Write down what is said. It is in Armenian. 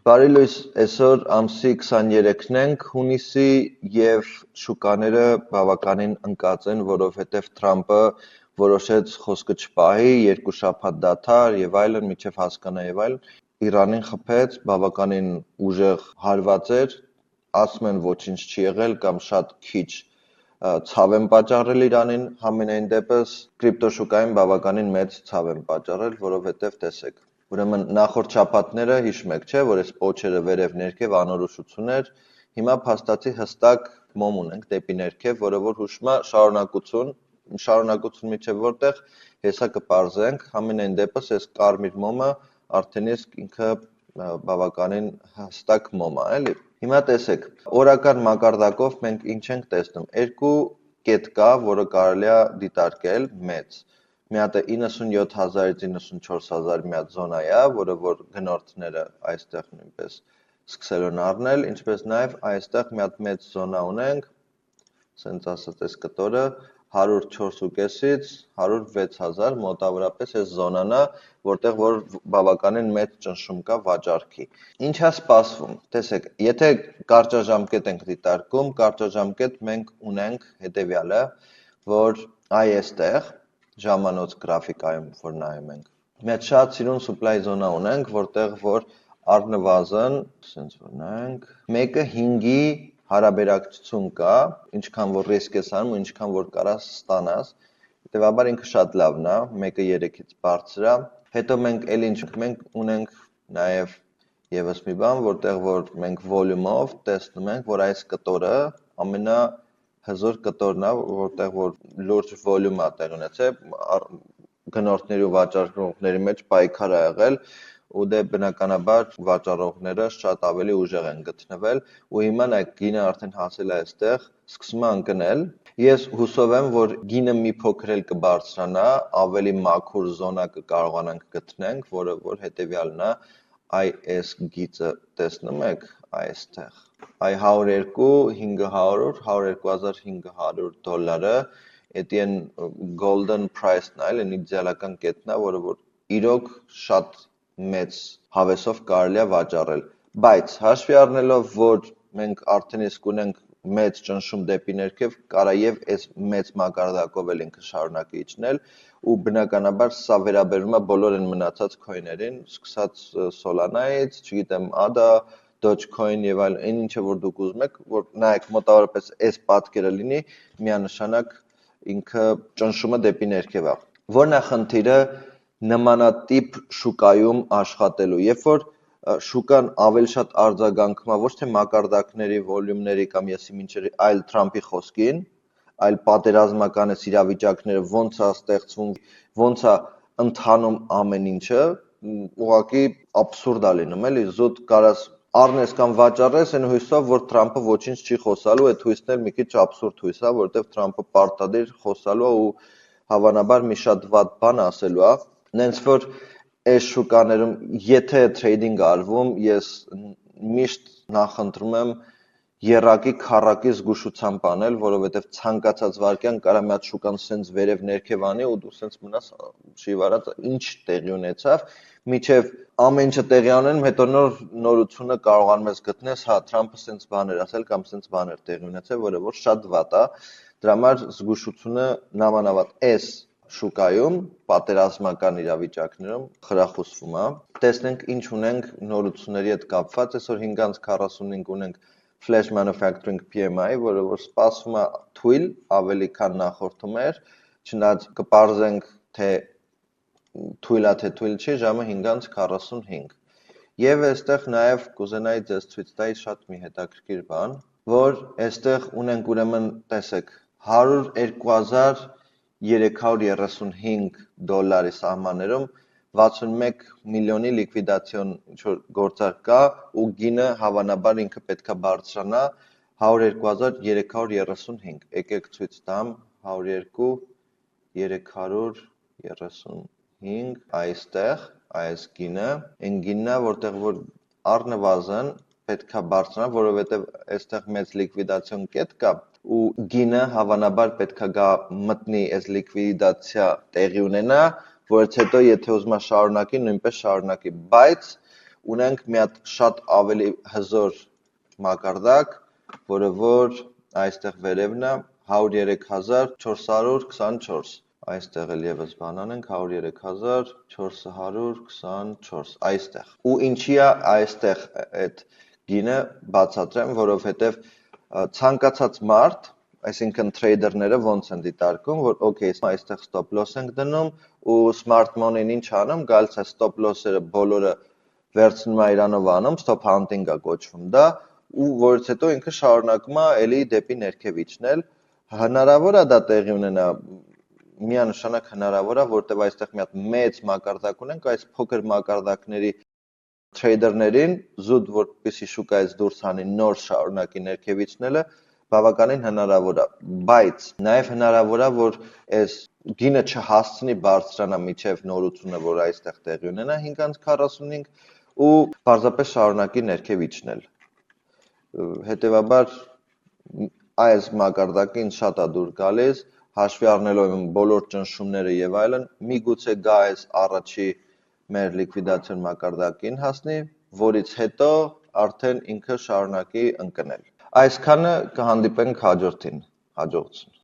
Բարի լույս, այսօր ամսի 23-ն ենք, հունիսի և շուկաները բավականին ընկած են, որովհետև Թրամփը որոշեց խոսքը չպահի, 2 շաբաթ դադար եւ այլն, մինչև հասկանա եւ այլն, Իրանին խփեց, բավականին ուժեղ հարված էր, ասում են ոչինչ չի եղել կամ շատ քիչ ցավ են պատճառել Իրանին, համենայն դեպս կրիպտոշուկային բավականին մեծ ցավ են պատճառել, որովհետև տեսեք Ուրեմն նախորդ շաբաթները հիշում եք, չէ, որ այս պոչերը վերև ներքև անորոշություն էր, հիմա փաստացի հստակ մոմ ունենք դեպի ներքև, որը որ հուշում է շարունակություն միջև որտեղ հեսա կպարզենք, համենայն դեպս այս կարմիր մոմը արդեն իսկ ինքը բավականին հստակ մոմ է, էլի։ Հիմա տեսեք, օրական մակարդակով մենք ինչ ենք տեսնում, երկու կետ կա, որը կարելի է դիտարկել մեծ Մի հատ է 97,000-ից 94,000 մի հատ զոնա է, որը որ գնորդները այստեղ նույնպես սկսել են առնել, ինչպես նաև այստեղ մի հատ մեծ զոնա ունենք, սենց ասած այս կտորը 104.5-ից 106,000 մոտավորապես այս զոնան է, որտեղ որ բավականին մեծ ճնշում կա վաճառքի։ Ինչ է սպասվում։ Տեսեք, եթե կարճաժամկետ ենք դիտարկում, կարճաժամկետ մենք ունենք հետևյալը, որ այստեղ ժամանոց գրաֆիկայում, որ նայում ենք։ Մենք շատ սիրուն supply zone ունենք, որտեղ որ առնվազն, ասենց որ նայենք, 1:5-ի հարաբերակցություն կա, ինչքան որ ռիսկ ես անում, ինչքան որ կարաս ստանաս։ Հետևաբար ինքը շատ լավն է, 1:3-ից բարձր է։ Հետո մենք էլ ինչ մենք ունենք նաև եւս մի բան, որտեղ որ մենք volume-ով տեսնում ենք, որ այս կտորը ամենա հզոր կտորն է, որտեղ որ լուրջ volume է տեղ ունեցել, գնորդների ու վաճառողների մեջ պայքար է եղել, ու դե բնականաբար վաճառողները շատ ավելի ուժեղ են գտնվել, ու հիմա նայեք գինը արդեն հասել է այստեղ, սկսում է ընկնել։ Ես հուսով եմ, որ գինը մի փոքր էլ կբարձրանա, ավելի մաքուր զոնա կկարողանանք գտնենք, որը որ հետևյալն է, այս գիծը տեսնում եք այստեղ։ Այ 102,500 $102,500 էդի են golden price-ն է, այն իդեալական կետն է, որը որ իրոք շատ մեծ հավեսով կարելի է վաճառել։ Բայց հաշվի առնելով, որ մենք արդեն իսկ ունենք մեծ ճնշում դեպի ներքև, կարա եւ այս մեծ մակարդակով էլ ինքը շարունակի իջնել, ու բնականաբար սա վերաբերում է բոլոր այն մնացած coin-երին, սկսած Solana-ից, չգիտեմ, ADA, Dogecoin եւ այլ, այն ինչը որ դուք ուզում եք, որ նայեք մոտավորապես այս պատկերը լինի, միանշանակ ինքը ճնշումը դեպի ներքև է։ Որն է խնդիրը նմանատիպ շուկայում աշխատելու, երբ որ շուկան ավելի շատ արձագանքում է ոչ թե մակարդակների, վոլյումների կամ եսի մինչերի, այլ Թրամփի խոսքին, այլ պատերազմական այս իրավիճակները ոնց է ստեղծվում, ոնց է ընթանում ամեն ինչը, ուղղակի աբսուրդ է լինում, էլի, զուտ կարաս առնես կամ վաճառես այն հույսով, որ Թրամփը ոչինչ չի խոսալու, այդ հույսն էլ մի քիչ աբսուրդ հույս է, որովհետև Թրամփը պարտադիր խոսալու է ու հավանաբար մի շատ վատ բան ասելու է, նենց որ այս շուկաներում, եթե trading արվում, ես միշտ նախընտրում եմ եռակի քառակի զգուշությամբ անել, որովհետև ցանկացած վարքյան կարա մի հատ շուկան սենց վերև ներքև անի ու դու սենց մնաս շիվարած ինչ տեղի ունեցավ, միջև ամեն ինչը տեղի անելն հետո նորությունը կարողանում ես գտնես, հա, Թրամփը սենց բան էր ասել կամ սենց բան էր տեղի ունեցել, որը որ շատ վատ է, դրա համար զգուշությունը նամանավանդ այս շուկայում, պատերազմական իրավիճակներում խրախուսվում է։ Տեսնենք ինչ ունենք նորությունների հետ կապված, այսօր 545 ունենք Flash Manufacturing PMI, որը որ սպասվում է թույլ, ավելի քան նախորդում էր, չնայած կպարզենք, թե թույլ է, թե թույլ չի, ժամը 5:45։ Եվ այստեղ նաև կուզենայի ձեզ ցույց տալ շատ մի հետաքրքիր բան, որ այստեղ ունենք ուրեմն, տեսեք, 102,335 սահմաններում 61 միլիոնի լիկվիդացիոն ինչ-որ գործարք կա ու գինը հավանաբար ինքը պետք է բարձրանա 102,335, եկեք ցույց տամ 102,335 այստեղ, այս գինը, այն գինն է, որտեղ որ առնվազն պետք է բարձրանա, որովհետև այստեղ մեծ լիկվիդացիոն կետ կա ու գինը հավանաբար պետք է գա մտնի այս լիկվիդացիա տեղի ունենա, որից հետո եթե ուզում է շարունակի, նույնպես շարունակի, բայց ունենք մի հատ շատ ավելի հզոր մակարդակ, որը որ այստեղ վերևն է 103424, այստեղ էլ եւս բան անենք 103424, այստեղ։ Ու ինչի է այստեղ այդ գինը բացատրեմ, որովհետեւ ցանկացած մարդ, այսինքն տրեյդերները ոնց են դիտարկում, որ օքեյ, այստեղ stop loss ենք դնում ու smart money-ն ինչ անում, գալիս է stop loss-երը բոլորը վերցնում է իրանով անում, stop hunting-ը կոչվում դա, ու որից հետո ինքը շարունակում է էլի դեպի ներքև իջնել, հնարավոր է դա տեղի ունենա, միանշանակ հնարավոր է, որտեղ այստեղ մի հատ մեծ մակարդակ ունենք, այս փոքր մակարդակների տրեյդերներին զուտ որպեսի շուկայից դուրս հանի նոր շարունակի ներքև իջնելը բավականին հնարավոր է, բայց նաև հնարավոր է, որ այս գինը չհասցնի բարձրանա միջև նորությունը, որ այստեղ տեղի ունենա 545 ու պարզապես շարունակի ներքև իջնել։ Հետևաբար այս մակարդակին շատ է դուր գալիս, հաշվի առնելով բոլոր ճնշումները եւ այլն, միգուցե գա այս առաջի մեր լիկվիդացիոն մակարդակին հասնի, որից հետո արդեն ինքը շարունակի ընկնել։ Այսքանը կհանդիպենք հաջորդին, հաջողություն։